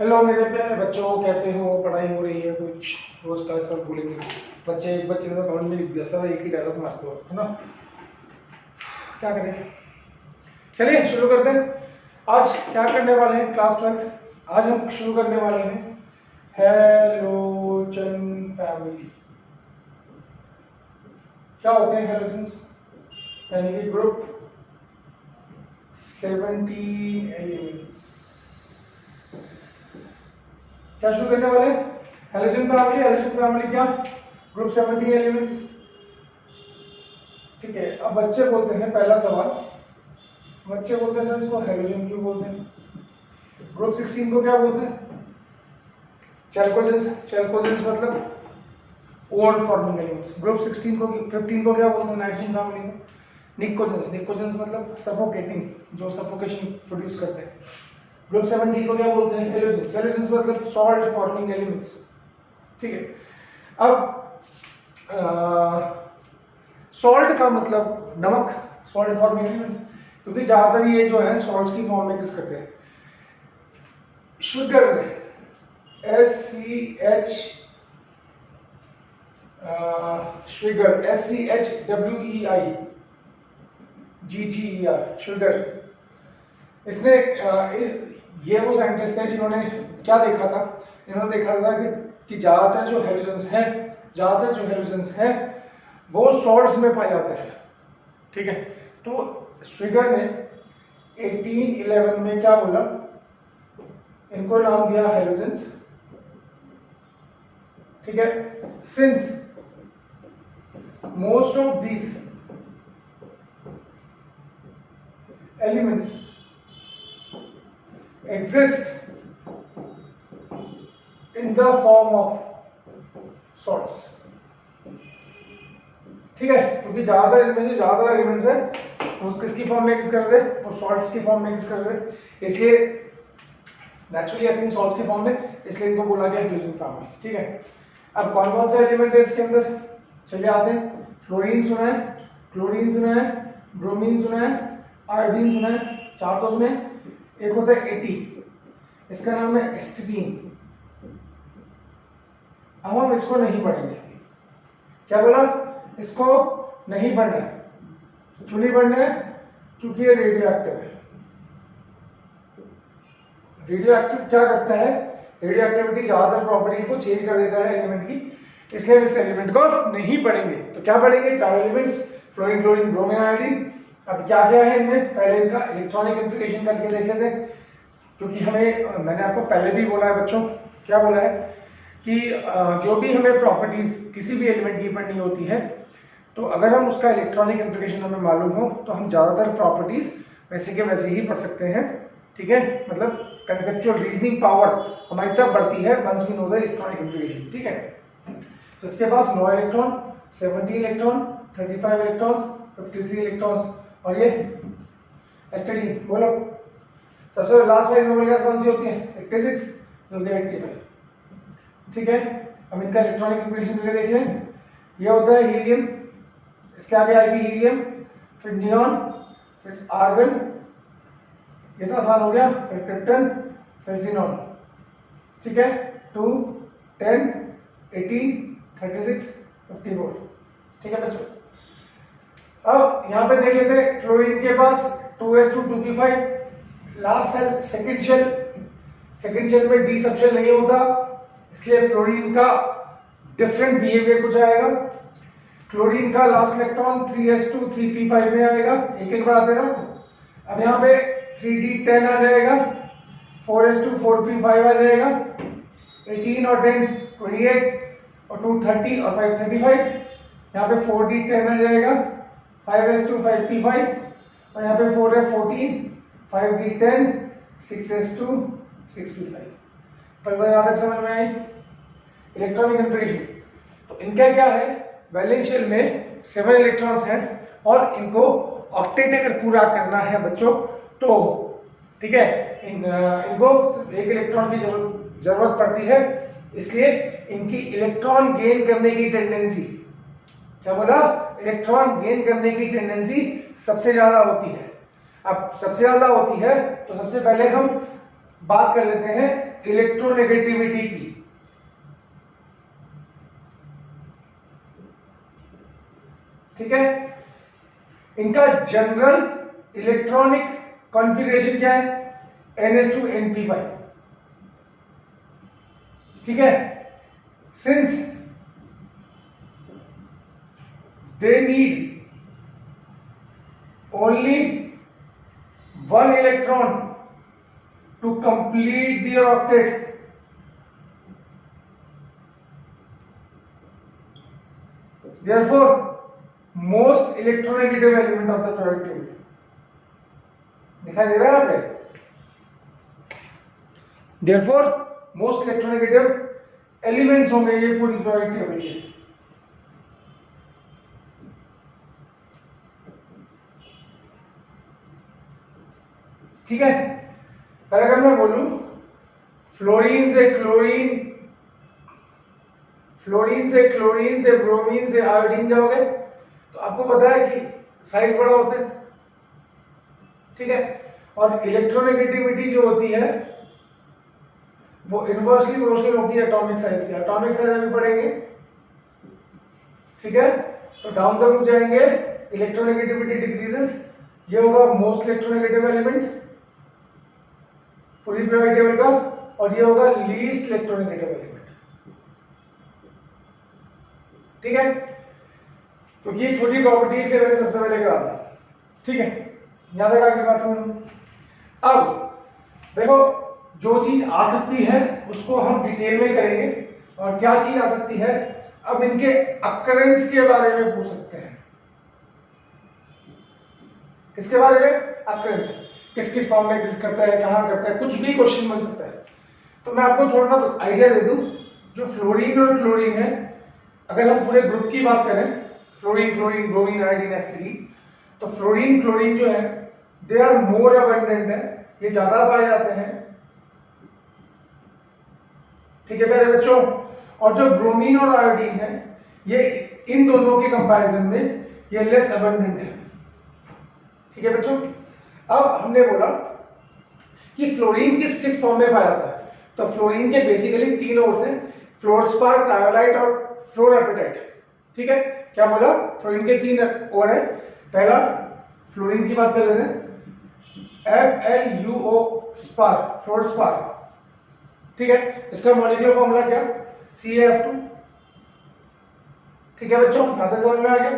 Hello मेरे प्यारे बच्चों, कैसे हो? पढ़ाई हो रही है? कुछ रोज का सब बोलेंगे बच्चे। एक बच्चे ने तो कमेंट में लिख दिया सर एक ही डायलॉग मारते हो, है ना? क्या करें? चलिए शुरू करते हैं। आज क्या करने वाले हैं? क्लास 12 आज हम शुरू करने वाले हैं हैलोजन फैमिली। क्या होते हैं हैलोजन्स? यानी कि ग्रुप 17 एलिमेंट्स। क्या शुरू करने वाले हैं? Halogen family. हैलोजन फैमिली क्या? Group 17 elements. ठीक है। अब बच्चे बोलते हैं, पहला सवाल, बच्चे बोलते हैं सर इसको हैलोजन क्यों बोलते हैं? ग्रुप 16 को क्या बोलते हैं? चैल्कोजेंस। चैल्कोजेंस मतलब ओर फॉर्मिंग एलिमेंट्स। ग्रुप 16 को 15 को क्या बोलते हैं नाइट्रोजन फैमिली में? निकोजेंस। निकोजेंस मतलब सफोकेटिंग, जो सफोकेशन प्रोड्यूस करते हैं। ग्रुप 17 को क्या बोलते हैं? हेलोजेंस। हेलोजेंस मतलब सॉल्ट फॉर्मिंग एलिमेंट्स। ठीक है। अब सॉल्ट का मतलब नमक, सॉल्ट फॉर्मिंग एलिमेंट्स, क्योंकि ज्यादातर ये जो है सॉल्ट्स की फॉर्म में किस करते हैं? शुगर में SCH sugar, SCHWEI GGER sugar. इसने ये वो साइंटिस्ट हैं जिन्होंने क्या देखा था? इन्होंने देखा था कि ज्यादातर जो हेलोजेंस हैं वो सॉल्ट्स में पाए जाते हैं। ठीक है। तो शुगर ने 1811 में क्या बोला? इनको नाम दिया हेलोजेंस। ठीक है। Since most of these elements exist in the form of salts। ठीक है। क्योंकि ज्यादातर इनमें से ज्यादातर एलिमेंट्स है वो किसकी फॉर्म में एक्सिस्ट कर रहे हैं? वो सॉल्ट्स की फॉर्म में एक्सिस्ट कर रहे हैं, इसलिए नेचुरली अपनी सॉल्ट्स की फॉर्म में, इसलिए इनको बोला गया हेलोजन फैमिली। ठीक है। अब कौन कौन से एलिमेंट है इसके अंदर? चलिए आते हैं। फ्लोरीन सुना है, क्लोरीन सुना है, ब्रोमीन सुना है, आयोडीन सुना है, चार तो सुने। एक होता है एटी, इसका नाम है एस्टिडीन। अब हम इसको नहीं पढ़ेंगे। क्या बोला? इसको नहीं पढ़ना है। क्यों नहीं पढ़ना है? क्योंकि ये रेडियो एक्टिव है। रेडियो एक्टिव क्या करता है? रेडियो एक्टिविटी ज्यादातर प्रॉपर्टीज को चेंज कर देता है एलिमेंट की, इसलिए हम इस एलिमेंट को नहीं पढ़ेंगे। तो क्या पढ़ेंगे? चार elements, fluorine, chlorine, bromine, iodine. अब क्या क्या है इनमें? पहले इनका इलेक्ट्रॉनिक इंप्लीकेशन करके देख लेते हैं, क्योंकि हमें, मैंने आपको पहले भी बोला है बच्चों, क्या बोला है कि जो भी हमें प्रॉपर्टीज किसी भी एलिमेंट की पढ़नी होती है, तो अगर हम उसका इलेक्ट्रॉनिक इंप्लीकेशन हमें मालूम हो तो हम ज्यादातर प्रॉपर्टीज वैसे के वैसे ही पढ़ सकते हैं। ठीक है। मतलब कंसेप्चुअल रीजनिंग पावर हमारी तब बढ़ती है once we know the electronic implication. ठीक है। तो इसके पास 9 इलेक्ट्रॉन, 17 इलेक्ट्रॉन, 35 इलेक्ट्रॉन्स, 53 इलेक्ट्रॉन्स, और ये एस्टिडीन। बोलो सबसे लास्ट वाली नॉर्मल गैस कौन सी होती है? 86, जो कि 85। ठीक है। अब इनका इलेक्ट्रॉनिक इंप्लीकेशन करके देख लें। ये होता है हीलियम, इसके आगे आएगी हीलियम, फिर नियॉन, फिर आर्गन, ये तो आसान हो गया, फिर क्रिप्टन, फिर ज़ीनॉन। ठीक है। 2, 10, 18, 36, 54। ठीक है बच्चों। अब यहां पे देख लेते हैं फ्लोरीन के पास 2s2 2p5 last shell, second shell में डी सबशेल नहीं होता, इसलिए फ्लोरीन का डिफरेंट बिहेवियर कुछ आएगा। क्लोरीन का लास्ट इलेक्ट्रॉन 3s2 3p5 में आएगा, एक एक बढ़ाते रहो। अब यहाँ पे 3d10 आ जाएगा, 4s2 4p5 आ जाएगा, 18 और 10 28 और 2 30 और 5 35। यहाँ पे 4d10 आ जाएगा, 5s2 5p5, और यहाँ पे 4 है 14, 5d10, 6s2 6p5। पर याद तक समझ में आई? इलेक्ट्रॉनिक इंप्लीकेशन तो इनका क्या है? वैलेंस शेल में 7 इलेक्ट्रॉन्स हैं और इनको ऑक्टेट अगर पूरा करना है बच्चों तो, ठीक है, इनको एक इलेक्ट्रॉन की जरूरत पड़ती है, इसलिए इनकी इलेक्ट्रॉन गेन करने की टेंडेंसी, क्या बोला? इलेक्ट्रॉन गेन करने की टेंडेंसी सबसे ज्यादा होती है। अब सबसे ज्यादा होती है तो सबसे पहले हम बात कर लेते हैं इलेक्ट्रोनेगेटिविटी की। ठीक है, इनका जनरल इलेक्ट्रॉनिक कॉन्फ़िगरेशन क्या है? NH2 NP5। ठीक है, since they need only one electron to complete their octet, therefore most electronegative element of the periodic table। दिखाई दे रहा है यहाँ पे? therefore most electronegative elements होंगे ये पूरी periodic table के। ठीक है, पर अगर मैं बोलूं फ्लोरीन से क्लोरीन, फ्लोरीन से क्लोरीन से ब्रोमीन से आयोडीन जाओगे तो आपको पता है कि साइज बड़ा होता है। ठीक है, और इलेक्ट्रोनेगेटिविटी जो होती है वो इनवर्सली प्रोपोर्शनल होती है एटॉमिक साइज के। एटॉमिक साइज अभी पढ़ेंगे। ठीक है, तो डाउन द ग्रुप जाएंगे, इलेक्ट्रोनेगेटिविटी डिक्रीजेस, ये होगा मोस्ट इलेक्ट्रोनेगेटिव एलिमेंट पूरी periodic टेबल का, और ये होगा लीस्ट इलेक्ट्रोनेगेटिव एलिमेंट। ठीक है, तो ये छोटी प्रॉपर्टीज के मैंने सबसे पहले कहा था। ठीक है, याद है आगे बात समझ। अब देखो, जो चीज आ सकती है उसको हम डिटेल में करेंगे, और क्या चीज आ सकती है अब इनके अकरेंस के बारे में पूछ सकते हैं। किसके बारे में? अकरेंस, किस किस फॉर्म में किस करता है, कहां करता है, कुछ भी क्वेश्चन बन सकता है। तो मैं आपको थोड़ा सा आइडिया दे दूं, जो फ्लोरीन और क्लोरीन है, अगर हम पूरे ग्रुप की बात करें, fluorine chlorine bromine iodine acid, तो फ्लोरीन क्लोरीन जो है दे आर मोर अबंडेंट है, ये ज्यादा पाए जाते हैं। ठीक है प्यारे बच्चों, और जो ब्रोमीन और आयोडीन है ये इन दोनों के कंपैरिजन में ये लेस अबंडेंट है। ठीक है बच्चों, अब हमने बोला कि फ्लोरीन किस किस फॉर्म में पाया जाता है, तो फ्लोरीन के बेसिकली तीन ओर्स हैं, फ्लोरस्पार, क्रायोलाइट और फ्लोरापेटाइट। ठीक है, क्या बोला? फ्लोरीन के तीन ओर है। पहला फ्लोरीन की बात कर लेते हैं, FLUO स्पार, फ्लोरस्पार। ठीक है, इसका मॉलिक्यूलर फॉर्मूला क्या? CaF2। ठीक है बच्चों, यहां तक समझ में आ गया।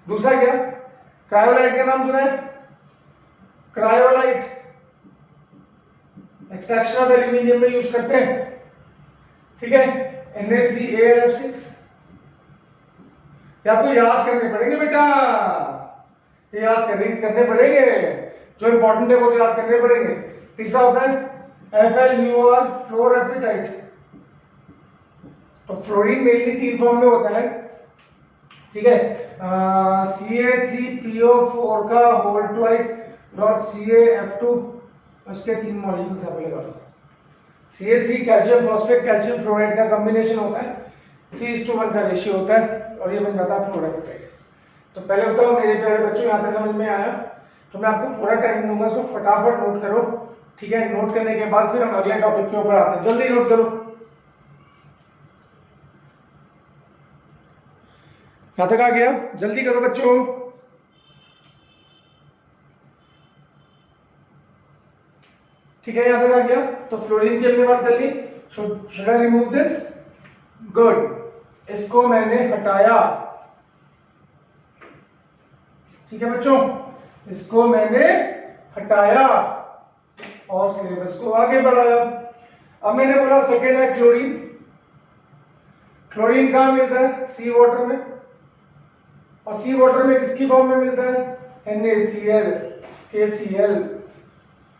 दूसरा क्या? क्रायोलाइट का नाम सुना है? क्रायोलाइट एक्सट्रैक्शन ऑफ एल्यूमिनियम में यूज करते हैं। ठीक है, Na3AlF6। ये आपको याद करने पड़ेंगे बेटा, ये याद करने पड़ेंगे, जो इंपॉर्टेंट है वो याद करने पड़ेंगे। तीसरा होता है FLUOR, फ्लोरापेटाइट। तो फ्लोरीन मेनली तीन फॉर्म में होता है। ठीक है, Ca3PO4 का होल ट्वाइस डॉट CaF2, उसके तीन मॉलिक्यूल्स अवेलेबल होते हैं। Ca3 calcium phosphate calcium fluoride का कॉम्बिनेशन होता है, 3:1 का रेशियो होता है, और ये बन जाता है फ्लोरापेटाइट। तो पहले बताओ मेरे प्यारे बच्चों, यहाँ तक समझ में आया? तो मैं आपको पूरा टाइम दूंगा, इसको फटाफट नोट करो। ठीक है, नोट करने के बाद फिर हम अगले टॉपिक के ऊपर आते हैं। जल्दी नोट करो, यहां तक आ गया? जल्दी करो बच्चों। ठीक है, यहां तक आ गया? तो फ्लोरीन की हमने बात कर ली। Should I remove this? Good, इसको मैंने हटाया। ठीक है बच्चों, इसको मैंने हटाया और सिलेबस को आगे बढ़ाया। अब मैंने बोला सेकेंड है क्लोरीन। क्लोरीन कहां मिलता है? सी वाटर में, और सी वाटर में किसकी फॉर्म में मिलता है? NaCl, KCl।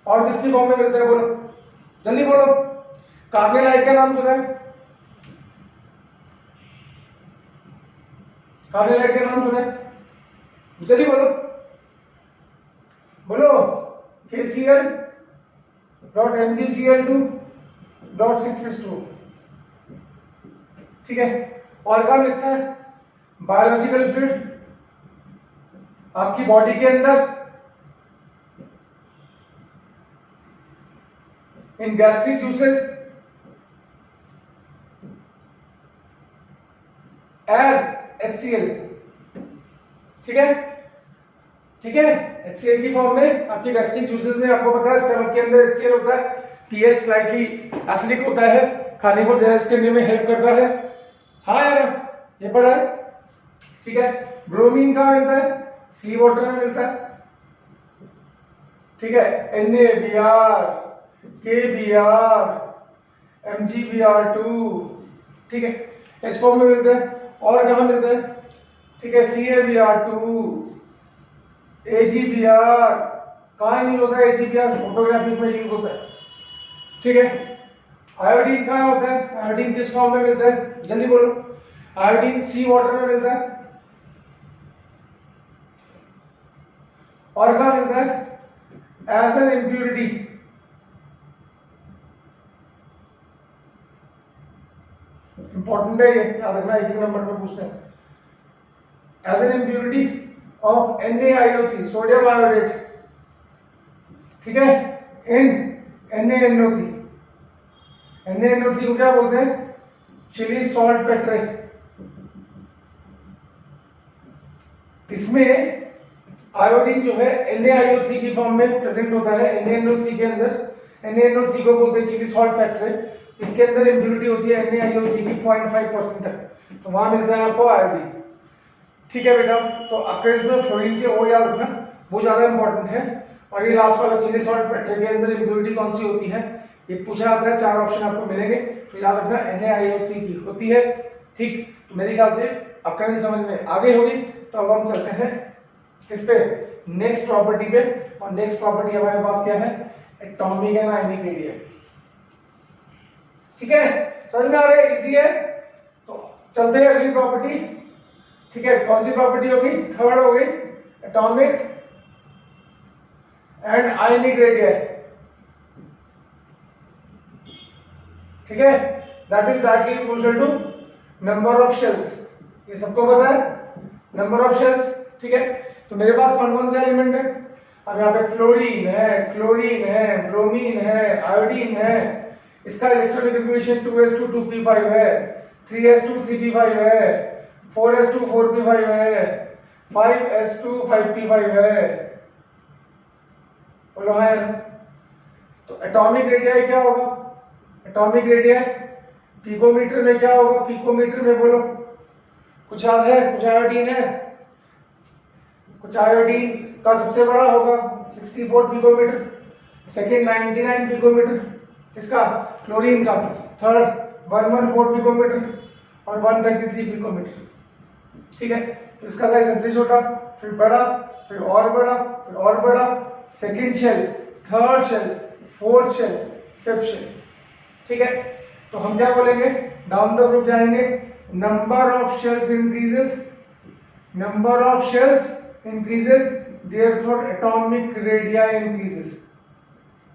और किसकी फॉर्म में मिलता है? बोलो जल्दी बोलो। कार्बोनाइट का नाम सुना है? कार्बोनाइट का नाम सुना है? जल्दी बोलो, बोलो। KCl.MgCl2.6s2। ठीक है, और कहां मिलता है? बायोलॉजिकल फ्लूइड, आपकी बॉडी के अंदर, इन गैस्ट्रिक जूसेस, HCl, ठीक है, ठीक है। HCl की फॉर्म में आपके गैस्ट्रिक जूसेस में आपको पता है स्टमक के अंदर HCl होता है, पीएच स्लाइटली एसिडिक होता है, खाने को डाइजेस्ट करने में हेल्प करता है। हाँ यार ये पढ़ा है, ठीक है। ब्रोमीन कहाँ मिलता है? सी वाटर में मिलता है, ठीक है। NaBr, KBr, MgBr2, ठीक है, इस फॉर्म में मिलता है। और कहाँ मिलता है? ठीक है, CaBr2, AgBr, कहाँ यूज होता है? AgBr फोटोग्राफी में यूज होता है, ठीक है। आयोडीन कहाँ होता है? आयोडीन किस फॉर्म में मिलता है? जल्दी बोलो। आयोडीन सी वाटर में मिलता है। और कहाँ मिलता है? एज एन इम्प्यूरिटी, इंपॉर्टेंट है ये, याद रखना, एक नंबर में पूछते हैं। As an impurity of NaIO3, sodium iodate, ठीक है, इन NaNO3। NaNO3 को क्या बोलते हैं? Chile saltpetre. इसमें आयोडीन जो है NaIO3 की फॉर्म में प्रेजेंट होता है, NaNO3 के अंदर। NaNO3 को बोलते हैं चिली सॉल्ट पेट्रे। इसके अंदर इम्प्यूरिटी होती है NaIO3 की 0.5% तक, तो वहां मिलता है आपको आयोडीन, ठीक है बेटा। तो आपके इसमें फ्लोरीन के ओ याद रखना, वो ज्यादा इंपॉर्टेंट है। और ये लास्ट वाला चिली सॉल्ट पेट्रे के अंदर इम्प्यूरिटी कौन सी होती है, ये पूछा जाता है। 4 ऑप्शन आपको मिलेंगे, तो याद रखना NaIO3 की होती है, ठीक। तो मेरे ख्याल से आपका समझ में आगे होगी। तो अब हम चलते हैं इस पे नेक्स्ट प्रॉपर्टी पे, और नेक्स्ट प्रॉपर्टी हमारे पास क्या है? एटॉमिक एंड आयनिक रेडियस, ठीक है। समझ में आ रहा है? इजी है। तो चलते हैं अगली प्रॉपर्टी, ठीक है। कौन सी प्रॉपर्टी होगी? थर्ड हो गई, एटॉमिक एंड आयनिक रेडियस, ठीक है। That is directly proportional to number of shells, ये सबको पता है, नंबर ऑफ शेल्स, ठीक है। तो मेरे पास कौन कौन से एलिमेंट है? अब यहाँ पे फ्लोरीन है, क्लोरीन है, ब्रोमीन है, आयोडीन है। इसका इलेक्ट्रॉनिक कन्फिग्रेशन 2s2 2p5 है, 3s2 3p5 है, 4s2 4p5 है, 5s2 5p5 है। बोलो हाँ। तो एटॉमिक रेडियस क्या होगा? एटॉमिक रेडियस पिकोमीटर में क्या होगा? पिकोमीटर में बोलो, कुछ याद है? कुछ आयोडीन है, कुछ आयोडीन का सबसे बड़ा होगा 64 पिकोमीटर, सेकंड 99 पिकोमीटर, किसका? क्लोरीन का, थर्ड 114 पिकोमीटर और 133 पिकोमीटर, ठीक है। तो इसका साइज सबसे छोटा, फिर बड़ा, फिर और बड़ा, फिर और बड़ा, second shell, third shell, fourth shell, fifth shell, ठीक है। तो हम क्या बोलेंगे? डाउन द ग्रुप जाएंगे, number of shells increases, number of shells increases, therefore atomic radii increases,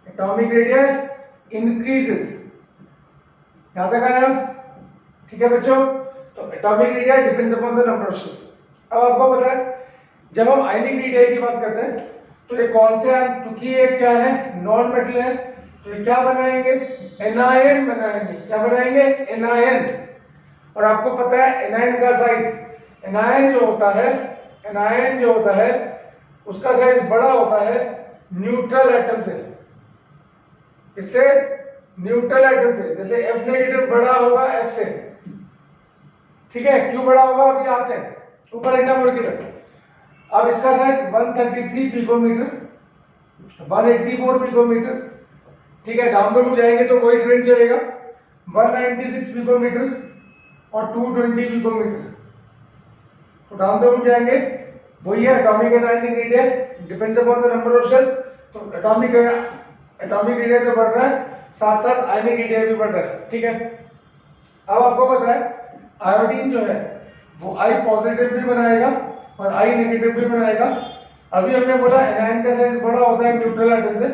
atomic radii increases, याद तक आया? ठीक है बच्चों। तो atomic radius depends upon the number of shells. अब आपको पता है जब हम आयनिक रेडियस की बात करते हैं तो ये कौन से हैं? क्योंकि ये क्या है? नॉन मेटल है, तो ये क्या बनाएंगे? एनायन बनाएंगे। क्या बनाएंगे? एनायन। और आपको पता है एनायन का साइज, एनायन जो होता है, एनायन जो होता है उसका साइज बड़ा होता है न्यूट्रल एटम से। इससे न्यूट्रल एटम से, जैसे F नेगेटिव बड़ा होगा F से, ठीक है। क्यों बड़ा होगा? अभी आते हैं, ऊपर एकदम मुड़ के रखो। अब इसका साइज 133 पिकोमीटर, 184 पिकोमीटर, ठीक है। डाउन द ग्रुप जाएंगे तो वही ट्रेंड चलेगा, 196 पिकोमीटर और 220 पिकोमीटर। तो डाउन द ग्रुप जाएंगे वही है atomic and ionic radius, depends upon the number of shells. तो एटॉमिक रेडियस तो बढ़ रहा है, साथ साथ आयनिक रेडियस भी बढ़ रहा है, ठीक है। अब आपको पता है आयोडीन जो है वो I पॉजिटिव भी बनाएगा और I नेगेटिव भी बनाएगा। अभी हमने बोला एनायन का साइज बड़ा होता है न्यूट्रल एटम से,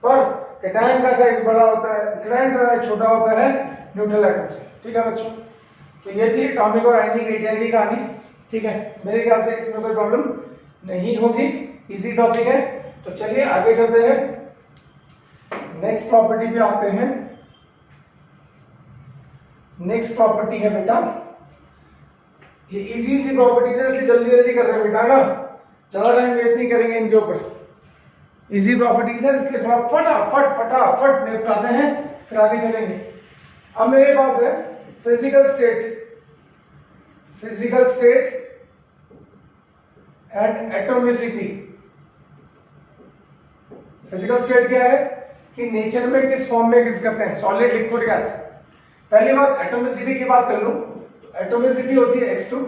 पर कैटायन का साइज बड़ा होता है, कैटायन का साइज छोटा होता है न्यूट्रल एटम से, ठीक है बच्चों। तो ये थी एटॉमिक और आयनिक रेडियस की कहानी, ठीक है। मेरे ख्याल से इसमें कोई प्रॉब्लम नहीं होगी, इजी टॉपिक है। तो चलिए आगे चलते हैं, नेक्स्ट प्रॉपर्टी पे आते हैं। नेक्स्ट प्रॉपर्टी है बेटा ये इजी इजी प्रॉपर्टीज है, इसलिए जल्दी जल्दी कर रहे हैं बेटा ना, ज्यादा टाइम वेस्ट नहीं करेंगे इनके ऊपर। इजी प्रॉपर्टीज है इसलिए थोड़ा फटाफट निपटाते हैं, फिर आगे चलेंगे। अब मेरे पास है physical state and atomicity. Physical state क्या है कि नेचर में किस फॉर्म में एग्जिस्ट करते हैं, सॉलिड, लिक्विड, गैस। पहली बात एटॉमिसिटी की बात कर लूं तो एटॉमिसिटी होती है X2।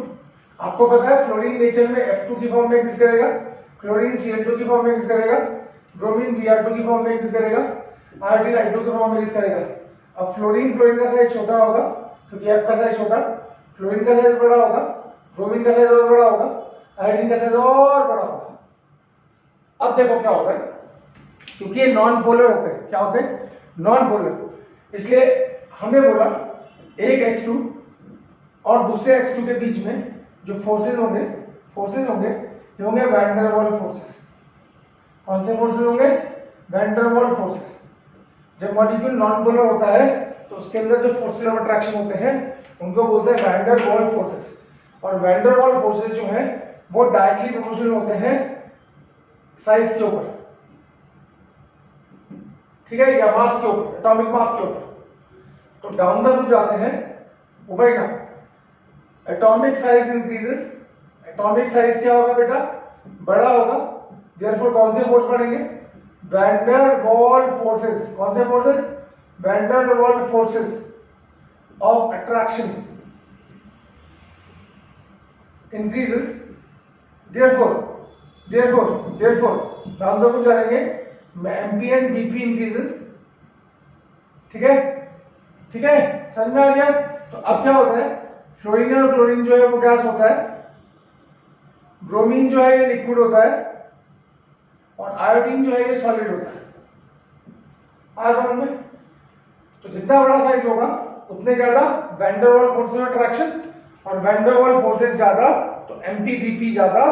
आपको पता है फ्लोरीन नेचर में F2 की फॉर्म में एग्जिस्ट करेगा, क्लोरीन Cl2 की फॉर्म में एग्जिस्ट करेगा, ब्रोमीन Br2 की फॉर्म में एग्जिस्ट करेगा, आयोडीन I2 की फॉर्म में एग्जिस्ट करेगा। अब फ्लोरीन का साइज छोटा होगा क्योंकि F का साइज छोटा, फ्लोरीन का साइज बड़ा होगा, ब्रोमीन का साइज और बड़ा होगा, आयोडीन का साइज और बड़ा होगा। अब देखो क्या होता है, क्योंकि ये नॉन पोलर होते हैं, क्या होते हैं, नॉन पोलर, इसलिए हमने बोला एक X2 और दूसरे X2 के बीच में जो फोर्सेज होंगे ये होंगे वैन डर वाल फोर्सेस। कौन से फोर्सेज होंगे, वैन डर वाल फोर्सेस। जब मॉलिक्यूल नॉन पोलर होता है तो उसके अंदर जो फोर्सेज ऑफ अट्रैक्शन होते हैं उनको बोलते हैं वैन डर वाल फोर्सेस। और वैन डर वाल फोर्सेस जो है वो डायरेक्टली प्रोपोर्शनल होते हैं साइज के ऊपर, ठीक है, या मास के ऊपर, एटॉमिक मास के ऊपर। तो डाउन द रूट जाते हैं ऊपर ना, atomic size increases, atomic size क्या होगा बेटा, बड़ा होगा, देयरफॉर कौन से फोर्स बढ़ेंगे, वैन डर वाल फोर्सेस। कौन से forces, van der Waals forces of attraction increases, therefore down the route जाएंगे MP and BP increases, ठीक है, समझ में आ गया। तो अब क्या होता है, फ्लोरीन और क्लोरीन जो है वो गैस होता है, ब्रोमीन जो है ये लिक्विड होता है, और आयोडीन जो है ये सॉलिड होता है। आ समझ में। तो जितना बड़ा साइज होगा उतने ज्यादा van der Waals forces of attraction, और वैन डर वाल फोर्सेस ज्यादा तो MP BP ज्यादा,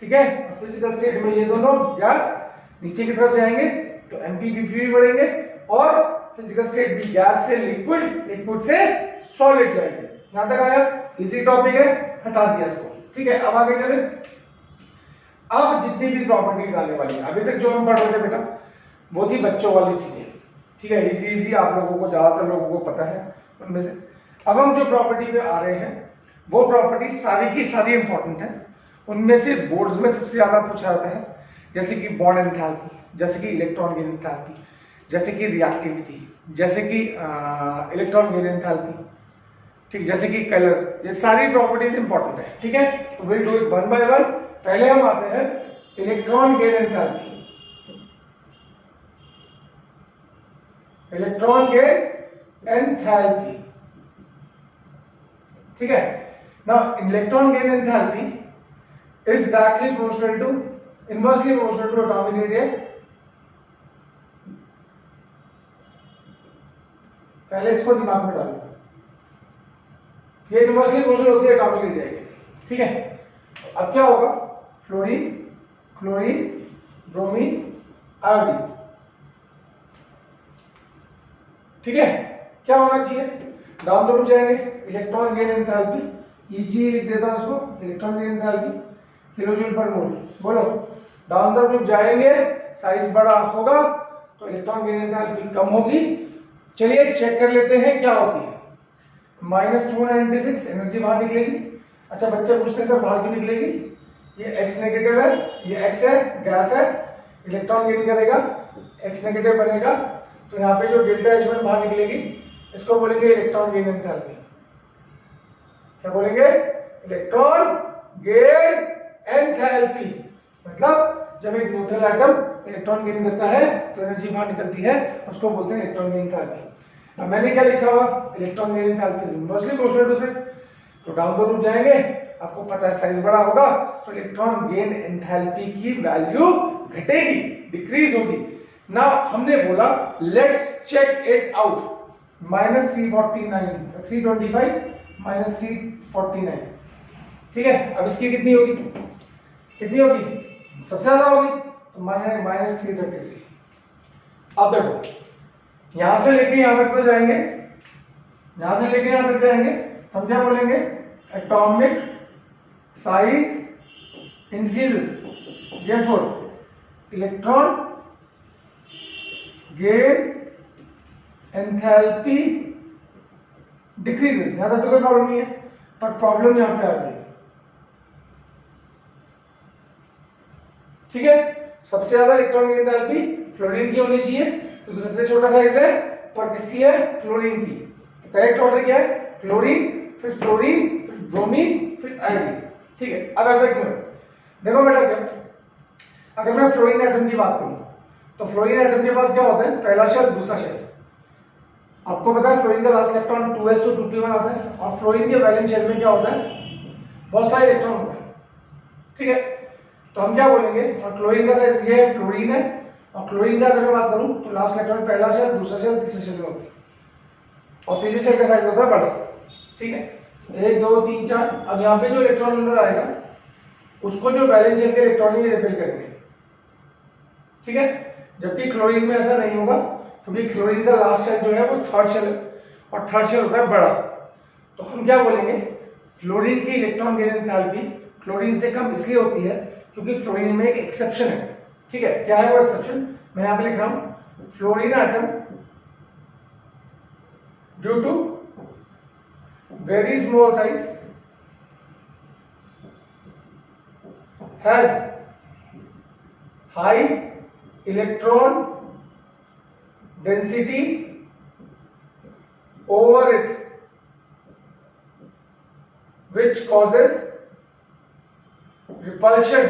ठीक है। फिजिकल स्टेट में ये दोनों गैस नीचे की तरफ जाएंगे तो MP BP भी बढ़ेंगे, और फिजिकल स्टेट भी गैस से लिक्विड से सॉलिड जाएंगे। यहां तक आया, इजी टॉपिक है, हटा दिया इसको, ठीक है। अब आगे चले। अब जितनी भी प्रॉपर्टीज आने वाली है, अभी तक जो हम पढ़ रहे थे बेटा वो थी बच्चों वाली चीजें, ठीक है, इजी आप लोगों को, ज्यादातर लोगों को पता है उनमें से। अब हम जो प्रॉपर्टी पे आ रहे हैं वो प्रॉपर्टी सारी की सारी इंपॉर्टेंट है। उनमें से बोर्ड्स में सबसे ज्यादा पूछा जाता है, जैसे कि बॉन्ड एंथैल्पी, जैसे कि इलेक्ट्रॉन गेन एंथैल्पी, जैसे कि रिएक्टिविटी, जैसे कि इलेक्ट्रॉन गेन एंथैल्पी, ठीक, जैसे कि कलर, ये सारी प्रॉपर्टीज इंपॉर्टेंट है, ठीक है। तो will do it one by one. पहले हम आते हैं electron gain enthalpy. Electron gain enthalpy, ठीक है। Now electron gain enthalpy is directly proportional to, inversely proportional to atomic radii। पहले इसको दिमाग में डालो, ये इनवर्सली प्रोपोर्शनल होती है एटॉमिक रेडियस की, ठीक है। अब क्या होगा, फ्लोरीन, क्लोरीन, ब्रोमीन, आयोडीन, ठीक है। क्या होना चाहिए, डाउन द रूट जाएंगे, इलेक्ट्रॉन गेन एंथैल्पी, EG लिख देता हूं उसको, इलेक्ट्रॉन गेन एंथैल्पी किलोजूल पर मोल। बोलो, डाउन द रूट जाएंगे, साइज बड़ा होगा तो इलेक्ट्रॉन गेन एंथैल्पी कम होगी। चलिए चेक कर लेते हैं क्या होती है। -296 एनर्जी बाहर निकलेगी। अच्छा, बच्चे पूछते हैं सर बाहर क्यों निकलेगी, ये X नेगेटिव है, ये X है, गैस है, इलेक्ट्रॉन गेन करेगा, X नेगेटिव बनेगा, तो यहाँ पे जो डेल्टा H1 बाहर निकलेगी इसको बोलेंगे इलेक्ट्रॉन गेन एंथैल्पी। क्या बोलेंगे, इलेक्ट्रॉन गेन एंथैल्पी। मतलब जब एक न्यूट्रल एटम इलेक्ट्रॉन गेन करता है तो एनर्जी बाहर निकलती है, उसको बोलते हैं इलेक्ट्रॉन गेन एंथैल्पी। अब मैंने क्या लिखा हुआ, electron gain enthalpy is inversely proportional to size. तो डाउन द रूट जाएंगे, आपको पता है साइज बड़ा होगा तो इलेक्ट्रॉन गेन एंथैल्पी की वैल्यू घटेगी, डिक्रीज होगी। ना हमने बोला लेट्स चेक इट आउट, -349, 325 -349, ठीक है। अब इसकी कितनी होगी, सबसे ज्यादा होगी तो -333। अब देखो यहां से लेके यहां तक तो जाएंगे, यहां से लेके यहां तक जाएंगे, हम क्या बोलेंगे, atomic size increases, therefore electron gain enthalpy decreases। यहां तक तो कोई प्रॉब्लम नहीं है, पर प्रॉब्लम यहां पे आ रही है। ठीक है, सबसे ज्यादा इलेक्ट्रॉन गेन एंथैल्पी फ्लोरीन की होनी चाहिए क्योंकि सबसे छोटा साइज है, पर किसकी है? फ्लोरीन की। करेक्ट ऑर्डर क्या है? फ्लोरीन, फिर ब्रोमीन, फिर आयोडीन। ठीक है, अब ऐसा क्यों है? देखो बेटा, क्या अगर मैं फ्लोरीन एटम की बात करूं तो फ्लोरीन एटम के पास क्या होता है? पहला शेल, दूसरा शेल। आपको पता है फ्लोरीन का last electron 2s to 2p1 आता है, और फ्लोरीन के वैलेंस शेल में क्या होता है? बहुत सारे इलेक्ट्रॉन होते हैं। ठीक है, तो हम क्या बोलेंगे? और क्लोरीन का साइज ये है, फ्लोरीन है, और क्लोरीन का अगर मैं बात करूं तो लास्ट इलेक्ट्रॉन पहला शेल, दूसरा शेल, तीसरा शेल में होता है, और तीसरे शेल का साइज होता है बड़ा। ठीक है, 1 2 3 4। अब यहाँ पे जो इलेक्ट्रॉन अंदर आएगा उसको जो वैलेंस शेल के इलेक्ट्रॉन ही रिपेल करेंगे। ठीक है, जबकि क्लोरीन में ऐसा नहीं होगा क्योंकि क्लोरीन का लास्ट शेल जो है वो थर्ड शेल है, और थर्ड शेल होता है बड़ा। तो हम क्या बोलेंगे? फ्लोरीन की इलेक्ट्रॉन गेन एंथैल्पी क्लोरीन से कम इसलिए होती है क्योंकि फ्लोरीन में एक एक्सेप्शन है। ठीक है, क्या है वो एक्सेप्शन? मैं यहां पे लिख रहा हूं, fluorine atom due to very small size has high electron density over it which causes repulsion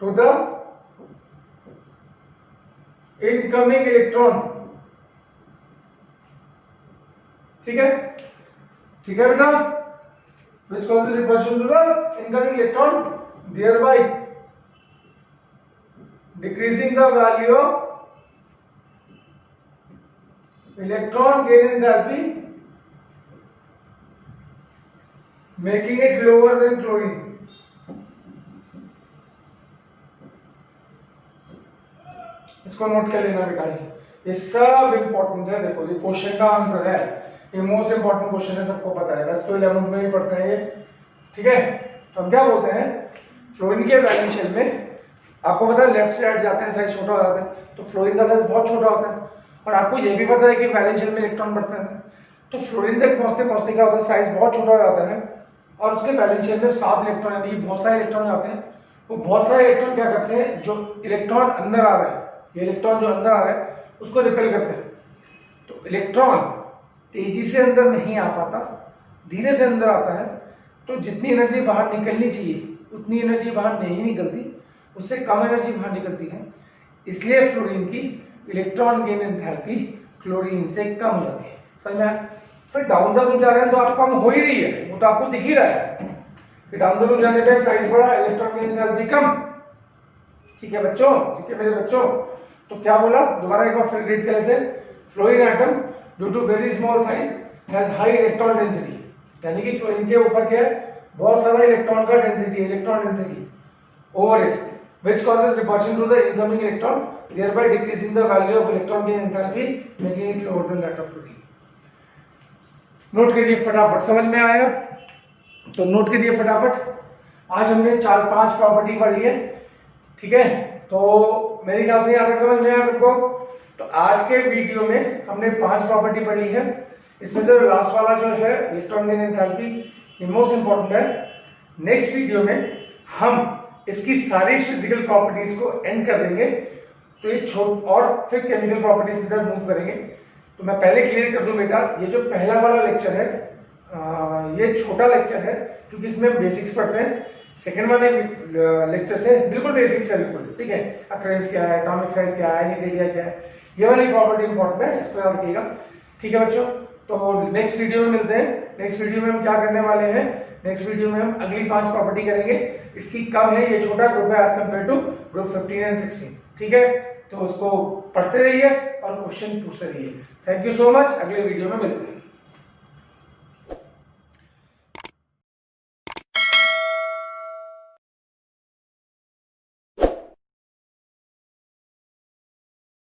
to the incoming electron। ठीक है, ठीक है बेटा, which causes repulsion to the incoming electron, thereby decreasing the value of electron gain enthalpy, making it lower than chlorine। इसको note कर लेना बेटा, ये सब इंपॉर्टेंट है। देखो ये क्वेश्चन का आंसर है, ये मोस्ट इंपॉर्टेंट क्वेश्चन है, सबको पता है, वैसे तो 11th में ही पढ़ते हैं ये। ठीक है, तो हम क्या बोलते हैं? फ्लोरीन के वैलेंस शेल में आपको पता है लेफ्ट से हट जाते हैं, साइज छोटा हो जाता है, तो फ्लोरीन का साइज बहुत छोटा होता है। और आपको ये भी पता है कि वैलेंस शेल में इलेक्ट्रॉन बढ़ते हैं, तो फ्लोरीन तक पहुंचते पहुंचते क्या होता है? साइज बहुत छोटा हो जाता है, और उसके वैलेंस शेल में 7 इलेक्ट्रॉन, यानी बहुत सारे इलेक्ट्रॉन आते हैं। वो बहुत सारे इलेक्ट्रॉन क्या करते हैं? जो इलेक्ट्रॉन अंदर आ रहे हैं, ये इलेक्ट्रॉन जो अंदर आ रहा है उसको रिपेल करते हैं। तो इलेक्ट्रॉन तेजी से अंदर नहीं आ पाता, धीरे से अंदर आता है, तो जितनी एनर्जी बाहर निकलनी चाहिए उतनी एनर्जी बाहर नहीं निकलती, उससे कम एनर्जी बाहर निकलती है। इसलिए फ्लोरीन की इलेक्ट्रॉन गेन एंथैल्पी क्लोरीन से कम हो जाती है। समझ में? फिर डाउन द लूप जा रहे हैं तो आप कम हो ही रही है, वो तो आपको दिख ही रहा है कि डाउन द लूप जाने पे साइज बड़ा, इलेक्ट्रॉन गेन एंथैल्पी कम। ठीक है बच्चों, ठीक है मेरे बच्चों, तो क्या बोला? दोबारा एक बार फिर रीड कर लेते हैं। Fluorine atom due to very small size has high electron density, यानी कि फ्लोरीन के ऊपर क्या है? बहुत सारा इलेक्ट्रॉन का density, electron density over it which causes repulsion to the incoming electron, thereby decreasing the value of electron gain enthalpy, making it lower than that of fluorine। Note कीजिए फटाफट, समझ में आया? तो नोट कीजिए फटाफट। आज हमने 4-5 प्रॉपर्टी पढ़ी है। ठीक है, तो मेरे ख्याल से यहाँ तक समझ में आया सबको। तो आज के वीडियो में हमने 5 प्रॉपर्टी पढ़ी है, इसमें से लास्ट वाला जो है इलेक्ट्रॉन गेन एंथैल्पी, ये मोस्ट इंपॉर्टेंट है। नेक्स्ट वीडियो में हम इसकी सारी फिजिकल प्रॉपर्टीज को एंड कर देंगे, तो ये और फिर केमिकल प्रॉपर्टीज की तरफ मूव करेंगे। तो मैं पहले क्लियर कर दूं बेटा, ये जो पहला वाला लेक्चर है ये छोटा लेक्चर है क्योंकि इसमें बेसिक्स पढ़ते हैं। सेकंड वाले लेक्चर से बिल्कुल बेसिक्स है, बिल्कुल ठीक है। अकरेंस क्या है, एटॉमिक साइज क्या है, एरिया क्या है, ये वाली प्रॉपर्टी इंपॉर्टेंट है, इसको याद रखिएगा। ठीक है बच्चों, तो नेक्स्ट वीडियो में मिलते हैं। नेक्स्ट वीडियो में हम क्या करने वाले हैं? नेक्स्ट वीडियो में हम अगली 5 प्रॉपर्टी करेंगे। इसकी कम है, ये छोटा ग्रुप है as compare to group 15 and 16। ठीक है, तो उसको पढ़ते रहिए और क्वेश्चन पूछते रहिए। थैंक यू सो मच, अगले वीडियो में मिलते हैं।